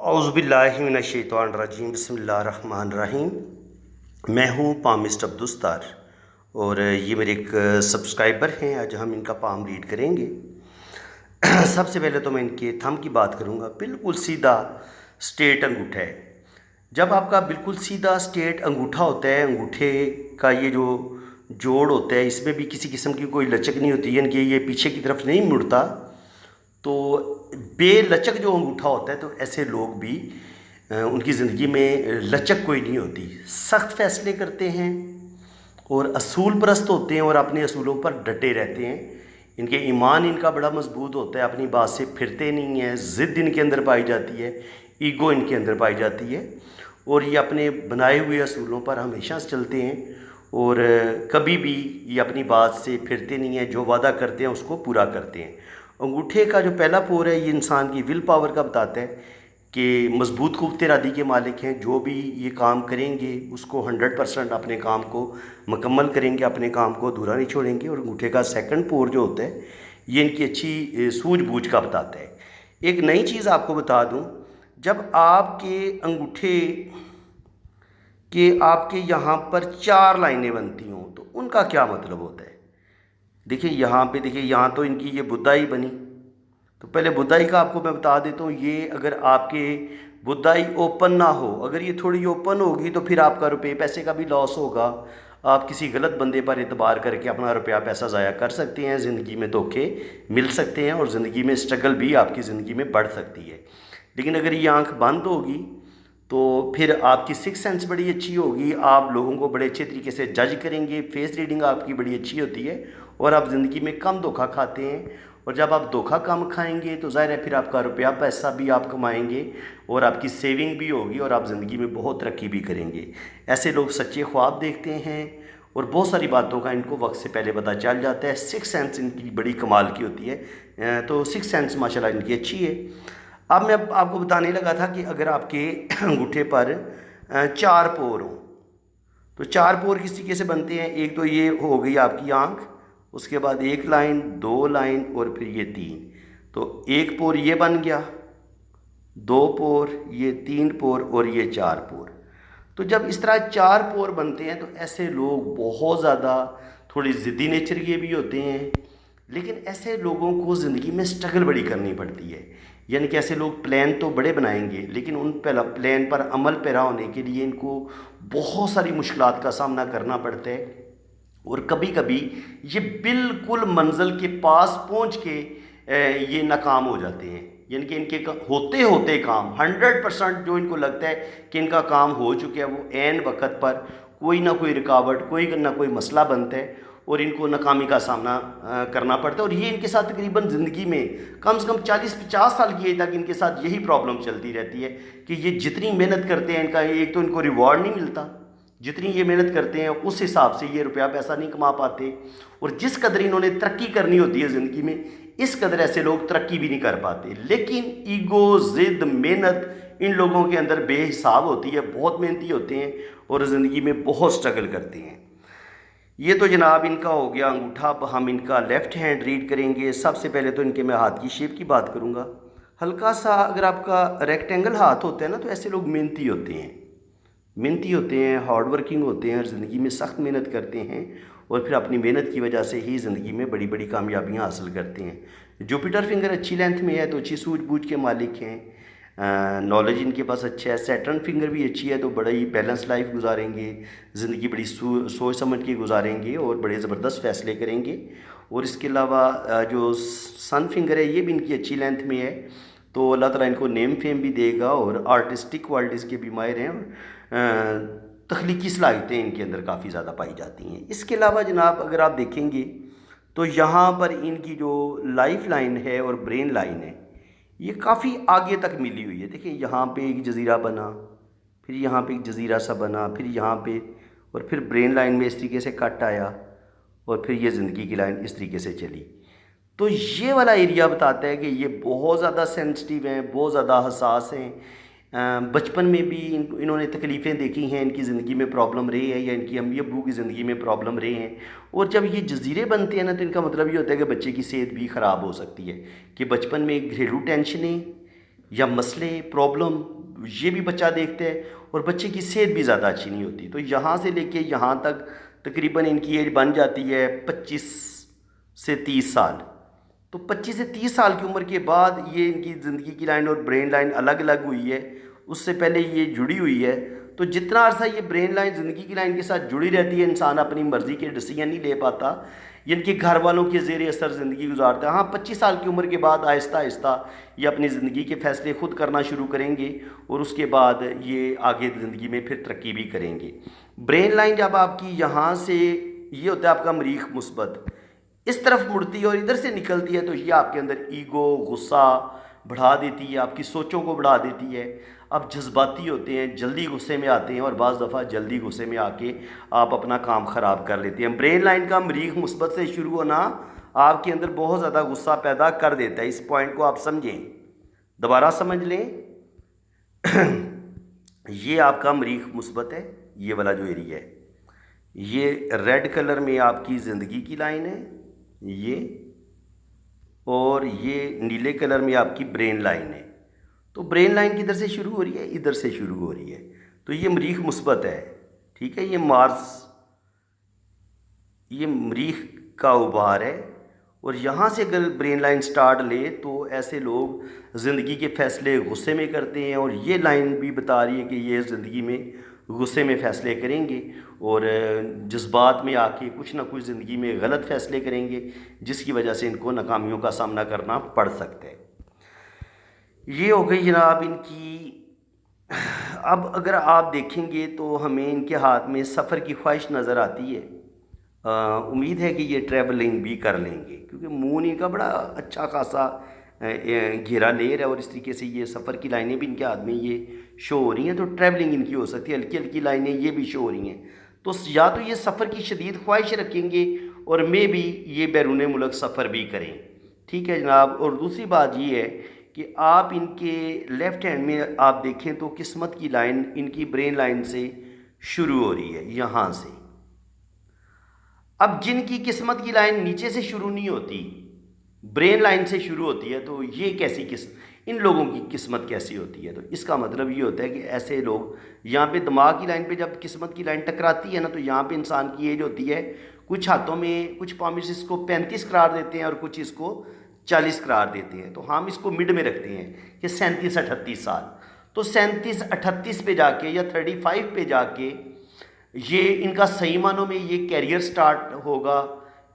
اعوذ باللہ من الشیطان الرجیم، بسم اللہ الرحمن الرحیم۔ میں ہوں پامسٹ عبدالستار اور یہ میرے ایک سبسکرائبر ہیں۔ آج ہم ان کا پام ریڈ کریں گے۔ سب سے پہلے تو میں ان کے تھم کی بات کروں گا۔ بالکل سیدھا سٹریٹ انگوٹھا ہے۔ جب آپ کا بالکل سیدھا سٹریٹ انگوٹھا ہوتا ہے، انگوٹھے کا یہ جو جوڑ ہوتا ہے، اس میں بھی کسی قسم کی کوئی لچک نہیں ہوتی، یعنی کہ یہ پیچھے کی طرف نہیں مڑتا، تو بے لچک جو انگوٹھا ہوتا ہے، تو ایسے لوگ بھی ان کی زندگی میں لچک کوئی نہیں ہوتی، سخت فیصلے کرتے ہیں اور اصول پرست ہوتے ہیں اور اپنے اصولوں پر ڈٹے رہتے ہیں۔ ان کے ایمان ان کا بڑا مضبوط ہوتا ہے، اپنی بات سے پھرتے نہیں ہیں، ضد ان کے اندر پائی جاتی ہے، ایگو ان کے اندر پائی جاتی ہے، اور یہ اپنے بنائے ہوئے اصولوں پر ہمیشہ چلتے ہیں اور کبھی بھی یہ اپنی بات سے پھرتے نہیں ہیں، جو وعدہ کرتے ہیں اس کو پورا کرتے ہیں۔ انگوٹھے کا جو پہلا پور ہے، یہ انسان کی ول پاور کا بتاتا ہے کہ مضبوط قوت ارادی کے مالک ہیں، جو بھی یہ کام کریں گے اس کو 100% اپنے کام کو مکمل کریں گے، اپنے کام کو ادھورا نہیں چھوڑیں گے۔ اور انگوٹھے کا سیکنڈ پور جو ہوتا ہے، یہ ان کی اچھی سوجھ بوجھ کا بتاتا ہے۔ ایک نئی چیز آپ کو بتا دوں، جب آپ کے انگوٹھے کہ آپ کے یہاں پر 4 لائنیں بنتی ہوں تو ان کا کیا مطلب ہوتا ہے؟ دیکھیں یہاں پہ، دیکھیں یہاں تو ان کی یہ بدھائی بنی، تو پہلے بدھائی کا آپ کو میں بتا دیتا ہوں۔ یہ اگر آپ کے بدھائی اوپن نہ ہو، اگر یہ تھوڑی اوپن ہوگی تو پھر آپ کا روپے پیسے کا بھی لاس ہوگا، آپ کسی غلط بندے پر اعتبار کر کے اپنا روپیہ پیسہ ضائع کر سکتے ہیں، زندگی میں دھوکے مل سکتے ہیں اور زندگی میں اسٹرگل بھی آپ کی زندگی میں بڑھ سکتی ہے۔ لیکن اگر یہ آنکھ بند ہوگی تو پھر آپ کی سکس سینس بڑی اچھی ہوگی، آپ لوگوں کو بڑے اچھے طریقے سے جج کریں گے، فیس ریڈنگ آپ کی بڑی اچھی ہوتی ہے اور آپ زندگی میں کم دھوکہ کھاتے ہیں۔ اور جب آپ دھوکہ کم کھائیں گے تو ظاہر ہے پھر آپ کا روپیہ پیسہ بھی آپ کمائیں گے اور آپ کی سیونگ بھی ہوگی اور آپ زندگی میں بہت ترقی بھی کریں گے۔ ایسے لوگ سچے خواب دیکھتے ہیں اور بہت ساری باتوں کا ان کو وقت سے پہلے پتہ چل جاتا ہے۔ سکس سینس ان کی بڑی کمال کی ہوتی ہے، تو سکس سینس ماشاءاللہ ان کی اچھی ہے۔ اب میں آپ کو بتانے لگا تھا کہ اگر آپ کے انگوٹھے پر 4 پور ہوں تو 4 پور کس طریقے سے بنتے ہیں؟ ایک تو یہ ہو گئی آپ کی آنکھ، اس کے بعد 1 لائن، 2 لائن اور پھر یہ 3، تو 1 پور یہ بن گیا، 2 پور، یہ 3 پور اور یہ 4 پور۔ تو جب اس طرح 4 پور بنتے ہیں تو ایسے لوگ بہت زیادہ تھوڑی ضدی نیچر کے بھی ہوتے ہیں، لیکن ایسے لوگوں کو زندگی میں سٹرگل بڑی کرنی پڑتی ہے۔ یعنی کہ ایسے لوگ پلان تو بڑے بنائیں گے لیکن ان پلان پر عمل پیرا ہونے کے لیے ان کو بہت ساری مشکلات کا سامنا کرنا پڑتا ہے، اور کبھی کبھی یہ بالکل منزل کے پاس پہنچ کے یہ ناکام ہو جاتے ہیں۔ یعنی کہ ان کے ہوتے ہوتے کام 100% جو ان کو لگتا ہے کہ ان کا کام ہو چکا ہے، وہ عین وقت پر کوئی نہ کوئی رکاوٹ، کوئی نہ کوئی مسئلہ بنتا ہے اور ان کو ناکامی کا سامنا کرنا پڑتا ہے۔ اور یہ ان کے ساتھ تقریباً زندگی میں کم سے کم 40-50 سال کی ایج تک ان کے ساتھ یہی پرابلم چلتی رہتی ہے کہ یہ جتنی محنت کرتے ہیں، ان کا ایک تو ان کو ریوارڈ نہیں ملتا، جتنی یہ محنت کرتے ہیں اس حساب سے یہ روپیہ پیسہ نہیں کما پاتے، اور جس قدر انہوں نے ترقی کرنی ہوتی ہے زندگی میں اس قدر ایسے لوگ ترقی بھی نہیں کر پاتے۔ لیکن ایگو، ضد، محنت ان لوگوں کے اندر بے حساب ہوتی ہے، بہت محنتی ہوتے ہیں اور زندگی میں بہت سٹرگل کرتے ہیں۔ یہ تو جناب ان کا ہو گیا انگوٹھا۔ اب ہم ان کا لیفٹ ہینڈ ریڈ کریں گے۔ سب سے پہلے تو ان کے میں ہاتھ کی شیپ کی بات کروں گا۔ ہلکا سا اگر آپ کا ریکٹینگل ہاتھ ہوتا ہے نا، تو ایسے لوگ محنتی ہوتے ہیں، محنتی ہوتے ہیں، ہارڈ ورکنگ ہوتے ہیں اور زندگی میں سخت محنت کرتے ہیں اور پھر اپنی محنت کی وجہ سے ہی زندگی میں بڑی بڑی کامیابیاں حاصل کرتے ہیں۔ جوپیٹر فنگر اچھی لینتھ میں ہے تو اچھی سوجھ بوجھ کے مالک ہیں، نالج ان کے پاس اچھا ہے۔ سیٹرن فنگر بھی اچھی ہے تو بڑی بیلنس لائف گزاریں گے، زندگی بڑی سوچ سمجھ کے گزاریں گے اور بڑے زبردست فیصلے کریں گے۔ اور اس کے علاوہ جو سن فنگر ہے یہ بھی ان کی اچھی لینتھ میں ہے، تو اللہ تعالیٰ ان کو نیم فیم بھی دے گا اور آرٹسٹک کوالٹیز کے بھی ماہر ہیں، تخلیقی صلاحیتیں ان کے اندر کافی زیادہ پائی جاتی ہیں۔ اس کے علاوہ جناب اگر آپ دیکھیں گے تو یہاں پر ان کی جو لائف لائن ہے اور برین لائن ہے یہ کافی آگے تک ملی ہوئی ہے۔ دیکھیں یہاں پہ ایک جزیرہ بنا، پھر یہاں پہ ایک جزیرہ سا بنا، پھر یہاں پہ، اور پھر برین لائن میں اس طریقے سے کٹ آیا اور پھر یہ زندگی کی لائن اس طریقے سے چلی۔ تو یہ والا ایریا بتاتا ہے کہ یہ بہت زیادہ سینسٹیو ہیں، بہت زیادہ حساس ہیں۔ بچپن میں بھی انہوں نے تکلیفیں دیکھی ہیں، ان کی زندگی میں پرابلم رہی ہے یا ان کی امی ابو کی زندگی میں پرابلم رہے ہیں، اور جب یہ جزیرے بنتے ہیں نا تو ان کا مطلب یہ ہوتا ہے کہ بچے کی صحت بھی خراب ہو سکتی ہے، کہ بچپن میں گھریلو ٹینشنیں، یا مسئلے پرابلم یہ بھی بچہ دیکھتا ہے، اور بچے کی صحت بھی زیادہ اچھی نہیں ہوتی۔ تو یہاں سے لے کے یہاں تک تقریباً ان کی ایج بن جاتی ہے 25 سے 30 سال۔ تو 25 سے 30 سال کی عمر کے بعد یہ ان کی زندگی کی لائن اور برین لائن الگ الگ ہوئی ہے، اس سے پہلے یہ جڑی ہوئی ہے۔ تو جتنا عرصہ یہ برین لائن زندگی کی لائن کے ساتھ جڑی رہتی ہے، انسان اپنی مرضی کے ڈیسیجن نہیں لے پاتا، ان کے گھر والوں کے زیر اثر زندگی گزارتا ہے۔ ہاں 25 سال کی عمر کے بعد آہستہ آہستہ یہ اپنی زندگی کے فیصلے خود کرنا شروع کریں گے، اور اس کے بعد یہ آگے زندگی میں پھر ترقی بھی کریں گے۔ برین لائن جب آپ کی یہاں سے، یہ ہوتا ہے آپ کا مریخ مثبت، اس طرف مڑتی ہے اور ادھر سے نکلتی ہے، تو یہ آپ کے اندر ایگو، غصہ بڑھا دیتی ہے، آپ کی سوچوں کو بڑھا دیتی ہے۔ آپ جذباتی ہوتے ہیں، جلدی غصے میں آتے ہیں، اور بعض دفعہ جلدی غصے میں آ کے آپ اپنا کام خراب کر لیتے ہیں۔ برین لائن کا مریخ مثبت سے شروع ہونا آپ کے اندر بہت زیادہ غصہ پیدا کر دیتا ہے۔ اس پوائنٹ کو آپ سمجھیں، دوبارہ سمجھ لیں۔ یہ آپ کا مریخ مثبت ہے، یہ والا جو ایریا ہے، یہ ریڈ کلر میں آپ کی زندگی کی لائن ہے یہ، اور یہ نیلے کلر میں آپ کی برین لائن ہے۔ تو برین لائن کدھر سے شروع ہو رہی ہے؟ ادھر سے شروع ہو رہی ہے، تو یہ مریخ مثبت ہے، ٹھیک ہے، یہ مارس، یہ مریخ کا ابھار ہے، اور یہاں سے اگر برین لائن سٹارٹ لے تو ایسے لوگ زندگی کے فیصلے غصے میں کرتے ہیں، اور یہ لائن بھی بتا رہی ہے کہ یہ زندگی میں غصے میں فیصلے کریں گے، اور جذبات میں آ کے کچھ نہ کچھ زندگی میں غلط فیصلے کریں گے، جس کی وجہ سے ان کو ناکامیوں کا سامنا کرنا پڑ سکتا ہے۔ یہ ہو گئی جناب ان کی۔ اب اگر آپ دیکھیں گے تو ہمیں ان کے ہاتھ میں سفر کی خواہش نظر آتی ہے۔ امید ہے کہ یہ ٹریولنگ بھی کر لیں گے، کیونکہ مون ان کا بڑا اچھا خاصا گھیرا لیر ہے، اور اس طریقے سے یہ سفر کی لائنیں بھی ان کے ہاتھ میں یہ شو ہو رہی ہیں، تو ٹریولنگ ان کی ہو سکتی ہے، ہلکی ہلکی لائنیں یہ بھی شو ہو رہی ہیں۔ تو یا تو یہ سفر کی شدید خواہش رکھیں گے، اور میں بھی یہ بیرون ملک سفر بھی کریں، ٹھیک ہے جناب۔ اور دوسری بات یہ ہے کہ آپ ان کے لیفٹ ہینڈ میں آپ دیکھیں تو قسمت کی لائن ان کی برین لائن سے شروع ہو رہی ہے، یہاں سے۔ اب جن کی قسمت کی لائن نیچے سے شروع نہیں ہوتی، برین لائن سے شروع ہوتی ہے، تو یہ کیسی ان لوگوں کی قسمت کیسی ہوتی ہے؟ تو اس کا مطلب یہ ہوتا ہے کہ ایسے لوگ یہاں پہ دماغ کی لائن پہ جب قسمت کی لائن ٹکراتی ہے نا، تو یہاں پہ انسان کی ایج ہوتی ہے، کچھ ہاتھوں میں کچھ پامس اس کو 35 قرار دیتے ہیں، اور کچھ اس کو 40 قرار دیتے ہیں، تو ہم اس کو مڈ میں رکھتے ہیں کہ 37-38 سال۔ تو 37-38 پہ جا کے یا 35 پہ جا کے یہ ان کا صحیح معنوں میں یہ کیریئر سٹارٹ ہوگا۔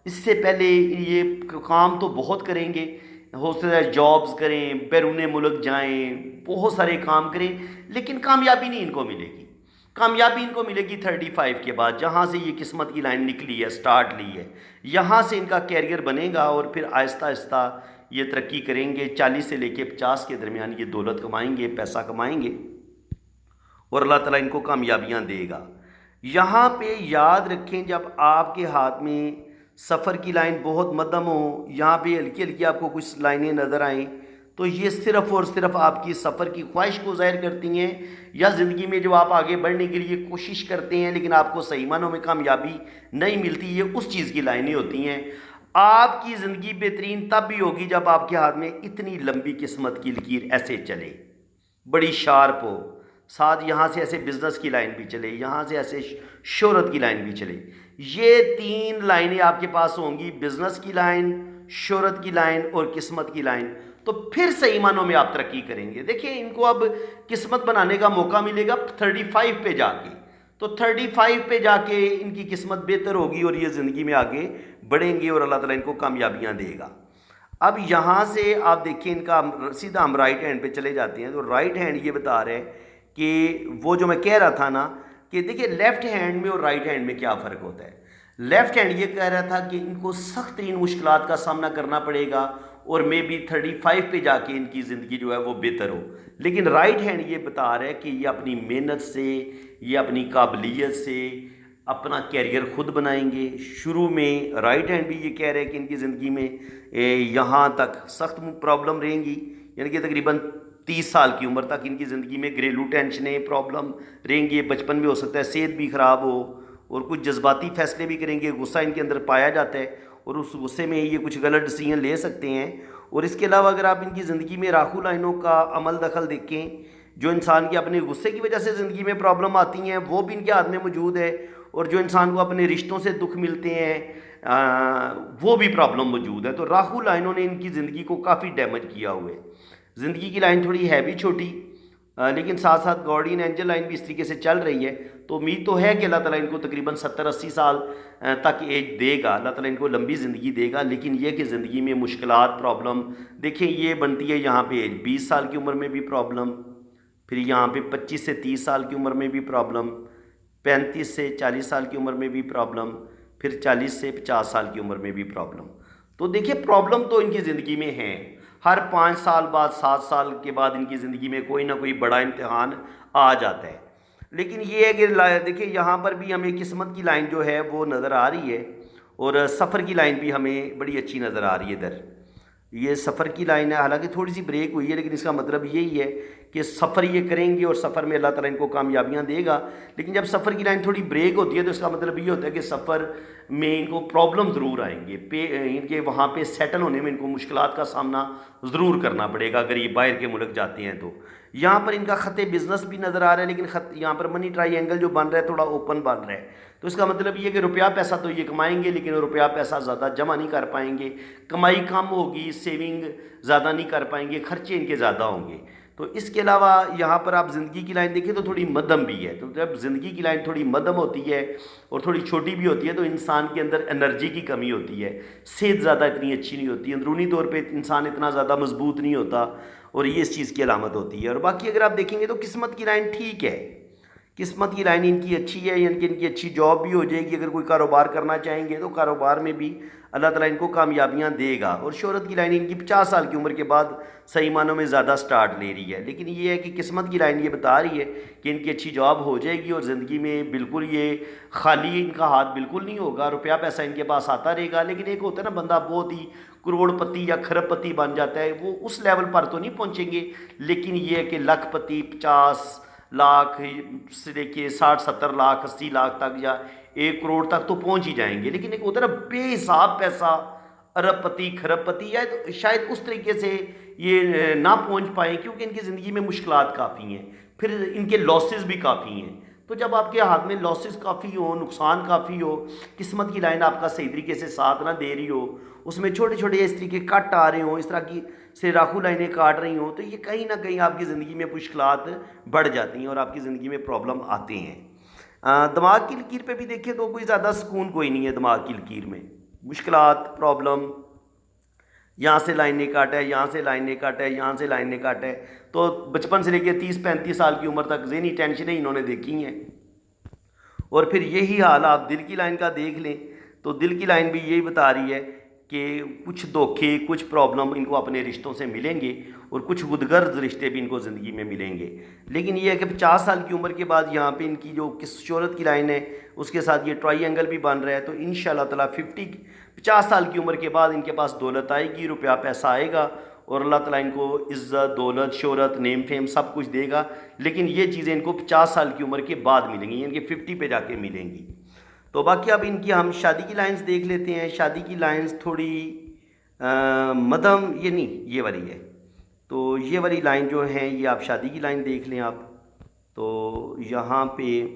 اس سے پہلے یہ کام تو بہت کریں گے، ہو سکتا ہے جابز کریں، بیرون ملک جائیں، بہت سارے کام کریں، لیکن کامیابی نہیں ان کو ملے گی۔ کامیابی ان کو ملے گی 35 کے بعد، جہاں سے یہ قسمت کی لائن نکلی ہے، سٹارٹ لی ہے، یہاں سے ان کا کیریئر بنے گا، اور پھر آہستہ آہستہ یہ ترقی کریں گے۔ 40 سے لے کے 50 کے درمیان یہ دولت کمائیں گے، پیسہ کمائیں گے، اور اللہ تعالیٰ ان کو کامیابیاں دے گا۔ یہاں پہ یاد رکھیں، جب آپ کے ہاتھ میں سفر کی لائن بہت مدھم ہو، یہاں پہ ہلکی ہلکی آپ کو کچھ لائنیں نظر آئیں، تو یہ صرف اور صرف آپ کی سفر کی خواہش کو ظاہر کرتی ہیں، یا زندگی میں جو آپ آگے بڑھنے کے لیے کوشش کرتے ہیں لیکن آپ کو صحیح معنوں میں کامیابی نہیں ملتی، یہ اس چیز کی لائنیں ہوتی ہیں۔ آپ کی زندگی بہترین تب بھی ہوگی جب آپ کے ہاتھ میں اتنی لمبی قسمت کی لکیر ایسے چلے، بڑی شارپ ہو، ساتھ یہاں سے ایسے بزنس کی لائن بھی چلے، یہاں سے ایسے شہرت کی لائن بھی چلے۔ یہ 3 لائنیں آپ کے پاس ہوں گی، بزنس کی لائن، شہرت کی لائن اور قسمت کی لائن، تو پھر صحیح معنوں میں آپ ترقی کریں گے۔ دیکھیں ان کو اب قسمت بنانے کا موقع ملے گا 35 پہ جا کے، تو 35 پہ جا کے ان کی قسمت بہتر ہوگی، اور یہ زندگی میں آگے بڑھیں گے، اور اللہ تعالیٰ ان کو کامیابیاں دے گا۔ اب یہاں سے آپ دیکھیں ان کا سیدھا ہم رائٹ ہینڈ پہ چلے جاتے ہیں، تو رائٹ ہینڈ یہ بتا رہے ہیں کہ وہ جو میں کہہ رہا تھا نا کہ دیکھیں لیفٹ ہینڈ میں اور رائٹ ہینڈ میں کیا فرق ہوتا ہے۔ لیفٹ ہینڈ یہ کہہ رہا تھا کہ ان کو سخت ترین مشکلات کا سامنا کرنا پڑے گا، اور میں بھی 35 پہ جا کے ان کی زندگی جو ہے وہ بہتر ہو، لیکن رائٹ ہینڈ یہ بتا رہا ہے کہ یہ اپنی محنت سے، یہ اپنی قابلیت سے اپنا کیریئر خود بنائیں گے۔ شروع میں رائٹ ہینڈ بھی یہ کہہ رہے ہیں کہ ان کی زندگی میں یہاں تک سخت پرابلم رہیں گی، یعنی کہ تقریباً 30 سال کی عمر تک ان کی زندگی میں گھریلو ٹینشنیں، پرابلم رہیں گی، بچپن میں ہو سکتا ہے صحت بھی خراب ہو، اور کچھ جذباتی فیصلے بھی کریں گے، غصہ ان کے اندر پایا جاتا ہے، اور اس غصے میں یہ کچھ غلط ڈیسیژن لے سکتے ہیں، اور اس کے علاوہ اگر آپ ان کی زندگی میں راہو لائنوں کا عمل دخل دیکھیں، جو انسان کی اپنے غصے کی وجہ سے زندگی میں پرابلم آتی ہیں وہ بھی ان کے ہاتھ میں موجود ہے، اور جو انسان کو اپنے رشتوں سے دکھ ملتے ہیں وہ بھی پرابلم موجود ہے۔ تو راہو لائنوں نے ان کی زندگی کو کافی ڈیمیج کیا ہوا ہے۔ زندگی کی لائن تھوڑی ہے بھی چھوٹی، لیکن ساتھ ساتھ گارڈین اینجل لائن بھی اس طریقے سے چل رہی ہے، تو امید تو ہے کہ اللہ تعالیٰ ان کو تقریباً 70-80 سال تک ایج دے گا، اللہ تعالیٰ ان کو لمبی زندگی دے گا۔ لیکن یہ کہ زندگی میں مشکلات، پرابلم دیکھیں، یہ بنتی ہے یہاں پہ 20 سال کی عمر میں بھی پرابلم، پھر یہاں پہ 25 سے 30 سال کی عمر میں بھی پرابلم، 35 سے 40 سال کی عمر میں بھی پرابلم، پھر 40 سے 50 سال کی عمر میں بھی پرابلم۔ تو دیکھیں پرابلم تو ان کی زندگی میں ہیں، ہر 5 سال بعد، 7 سال کے بعد ان کی زندگی میں کوئی نہ کوئی بڑا امتحان آ جاتا ہے۔ لیکن یہ ہے کہ دیکھیں یہاں پر بھی ہمیں قسمت کی لائن جو ہے وہ نظر آ رہی ہے، اور سفر کی لائن بھی ہمیں بڑی اچھی نظر آ رہی ہے ادھر۔ یہ سفر کی لائن ہے، حالانکہ تھوڑی سی بریک ہوئی ہے، لیکن اس کا مطلب یہی ہے کہ سفر یہ کریں گے اور سفر میں اللہ تعالیٰ ان کو کامیابیاں دے گا۔ لیکن جب سفر کی لائن تھوڑی بریک ہوتی ہے تو اس کا مطلب یہ ہوتا ہے کہ سفر میں ان کو پرابلم ضرور آئیں گے، ان کے وہاں پہ سیٹل ہونے میں ان کو مشکلات کا سامنا ضرور کرنا پڑے گا اگر یہ باہر کے ملک جاتے ہیں تو۔ یہاں پر ان کا خط بزنس بھی نظر آ رہا ہے، لیکن یہاں پر منی ٹرائی اینگل جو بن رہا ہے تھوڑا اوپن بن رہا ہے، تو اس کا مطلب یہ کہ روپیہ پیسہ تو یہ کمائیں گے لیکن روپیہ پیسہ زیادہ جمع نہیں کر پائیں گے، کمائی کم ہوگی، سیونگ زیادہ نہیں کر پائیں گے، خرچے ان کے زیادہ ہوں گے۔ تو اس کے علاوہ یہاں پر آپ زندگی کی لائن دیکھیں تو تھوڑی مدھم بھی ہے، تو جب زندگی کی لائن تھوڑی مدھم ہوتی ہے اور تھوڑی چھوٹی بھی ہوتی ہے تو انسان کے اندر انرجی کی کمی ہوتی ہے، صحت زیادہ اتنی اچھی نہیں ہوتی، اندرونی طور پہ انسان اتنا زیادہ مضبوط نہیں ہوتا، اور یہ اس چیز کی علامت ہوتی ہے۔ اور باقی اگر آپ دیکھیں گے تو قسمت کی لائن ٹھیک ہے، قسمت کی لائن ان کی اچھی ہے، یعنی کہ ان کی اچھی جاب بھی ہو جائے گی، اگر کوئی کاروبار کرنا چاہیں گے تو کاروبار میں بھی اللہ تعالیٰ ان کو کامیابیاں دے گا۔ اور شہرت کی لائن ان کی 50 سال کی عمر کے بعد صحیح معنوں میں زیادہ سٹارٹ لے رہی ہے، لیکن یہ ہے کہ قسمت کی لائن یہ بتا رہی ہے کہ ان کی اچھی جاب ہو جائے گی اور زندگی میں بالکل یہ خالی ان کا ہاتھ بالکل نہیں ہوگا، روپیہ پیسہ ان کے پاس آتا رہے گا۔ لیکن ایک ہوتا ہے نا بندہ بہت ہی کروڑ پتی یا کھرب پتی بن جاتا ہے، وہ اس لیول پر تو نہیں پہنچیں گے، لیکن یہ ہے کہ لاکھ پتی، 50 لاکھ سے لے کے 60-70 لاکھ 80 لاکھ تک یا 1 کروڑ تک تو پہنچ ہی جائیں گے۔ لیکن ایک ہوتا ہے نا بے حساب پیسہ، ارب پتی، کھرب پتی، یا شاید اس طریقے سے یہ نہ پہنچ پائیں کیونکہ ان کی زندگی میں مشکلات کافی ہیں، پھر ان کے لاسز بھی کافی ہیں۔ تو جب آپ کے ہاتھ میں لاسز کافی ہو، نقصان کافی ہو، قسمت کی لائن آپ کا صحیح طریقے سے ساتھ نہ دے رہی ہو، اس میں چھوٹے چھوٹے اس طریقے کٹ آ رہے ہوں، اس طرح کی سے راہو لائنیں کاٹ رہی ہوں، تو یہ کہیں نہ کہیں آپ کی زندگی میں مشکلات بڑھ جاتی ہیں اور آپ کی زندگی میں پرابلم آتے ہیں۔ دماغ کی لکیر پہ بھی دیکھیں تو کوئی زیادہ سکون کوئی نہیں ہے دماغ کی لکیر میں، مشکلات، پرابلم، یہاں سے لائن نے کاٹا ہے، یہاں سے لائن نے کاٹا ہے، یہاں سے لائن نے کاٹا ہے، تو بچپن سے لے کے 30-35 سال کی عمر تک ذہنی ٹینشنیں انہوں نے دیکھی ہیں۔ اور پھر یہی حال آپ دل کی لائن کا دیکھ لیں تو دل کی لائن بھی یہی بتا رہی ہے کہ کچھ دھوکے، کچھ پرابلم ان کو اپنے رشتوں سے ملیں گے اور کچھ غدغرض رشتے بھی ان کو زندگی میں ملیں گے۔ لیکن یہ ہے کہ 50 سال کی عمر کے بعد یہاں پہ ان کی جو شہرت کی لائن ہے اس کے ساتھ یہ ٹرائی اینگل بھی بن رہا ہے، تو انشاءاللہ تعالیٰ 50 سال کی عمر کے بعد ان کے پاس دولت آئے گی، روپیہ پیسہ آئے گا، اور اللہ تعالیٰ ان کو عزت، دولت، شہرت، نیم فیم سب کچھ دے گا۔ لیکن یہ چیزیں ان کو 50 سال کی عمر کے بعد ملیں گی، یعنی کہ 50 پہ جا کے ملیں گی۔ تو باقی اب ان کی ہم شادی کی لائنز دیکھ لیتے ہیں۔ شادی کی لائنز تھوڑی مدھم، یہ نہیں، یہ والی ہے، تو یہ والی لائن جو ہیں یہ آپ شادی کی لائن دیکھ لیں آپ، تو یہاں پہ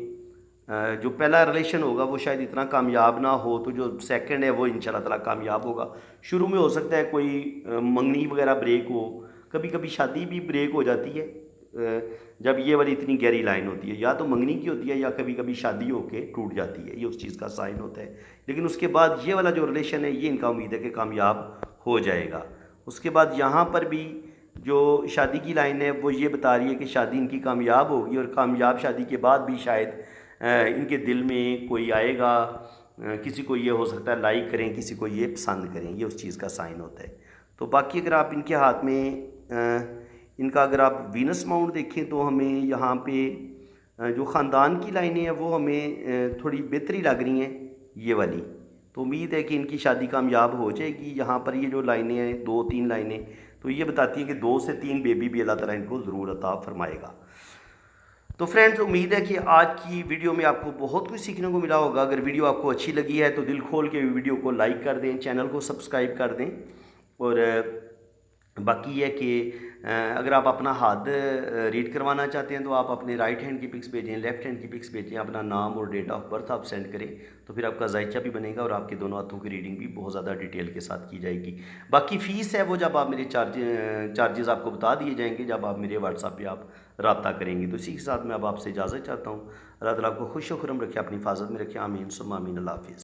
جو پہلا ریلیشن ہوگا وہ شاید اتنا کامیاب نہ ہو، تو جو سیکنڈ ہے وہ انشاءاللہ تعالیٰ کامیاب ہوگا۔ شروع میں ہو سکتا ہے کوئی منگنی وغیرہ بریک ہو، کبھی کبھی شادی بھی بریک ہو جاتی ہے جب یہ والی اتنی گہری لائن ہوتی ہے، یا تو منگنی کی ہوتی ہے یا کبھی کبھی شادی ہو کے ٹوٹ جاتی ہے، یہ اس چیز کا سائن ہوتا ہے۔ لیکن اس کے بعد یہ والا جو ریلیشن ہے یہ ان کا امید ہے کہ کامیاب ہو جائے گا۔ اس کے بعد یہاں پر بھی جو شادی کی لائن ہے وہ یہ بتا رہی ہے کہ شادی ان کی کامیاب ہوگی، اور کامیاب شادی کے بعد بھی شاید ان کے دل میں کوئی آئے گا، کسی کو یہ ہو سکتا ہے لائک کریں، کسی کو یہ پسند کریں، یہ اس چیز کا سائن ہوتا ہے۔ تو باقی اگر آپ ان کے ہاتھ میں ان کا اگر آپ وینس ماؤنٹ دیکھیں تو ہمیں یہاں پہ جو خاندان کی لائنیں ہیں وہ ہمیں تھوڑی بہتری لگ رہی ہیں، یہ والی، تو امید ہے کہ ان کی شادی کامیاب ہو جائے گی۔ یہاں پر یہ جو لائنیں ہیں 2-3 لائنیں تو یہ بتاتی ہیں کہ 2 سے 3 بیبی بھی اللہ تعالیٰ ان کو ضرور عطا فرمائے گا۔ تو فرینڈز امید ہے کہ آج کی ویڈیو میں آپ کو بہت کچھ سیکھنے کو ملا ہوگا۔ اگر ویڈیو آپ کو اچھی لگی ہے تو دل کھول کے ویڈیو کو لائک کر دیں، چینل کو سبسکرائب کر دیں، اور باقی یہ کہ اگر آپ اپنا ہاتھ ریڈ کروانا چاہتے ہیں تو آپ اپنے رائٹ ہینڈ کی پکس بھیجیں، لیفٹ ہینڈ کی پکس بھیجیں، اپنا نام اور ڈیٹ آف برتھ آپ سینڈ کریں، تو پھر آپ کا ذائچہ بھی بنے گا اور آپ کے دونوں ہاتھوں کی ریڈنگ بھی بہت زیادہ ڈیٹیل کے ساتھ کی جائے گی۔ باقی فیس ہے وہ جب آپ میرے چارجز آپ کو بتا دیے جائیں گے جب آپ میرے واٹس ایپ پہ آپ رابطہ کریں گے۔ تو اسی کے ساتھ میں اب آپ سے اجازت چاہتا ہوں۔ اللہ تعالیٰ آپ کو خوش و خرم رکھے، اپنی حفاظت میں رکھے، آمین ثم آمین، اللہ حافظ۔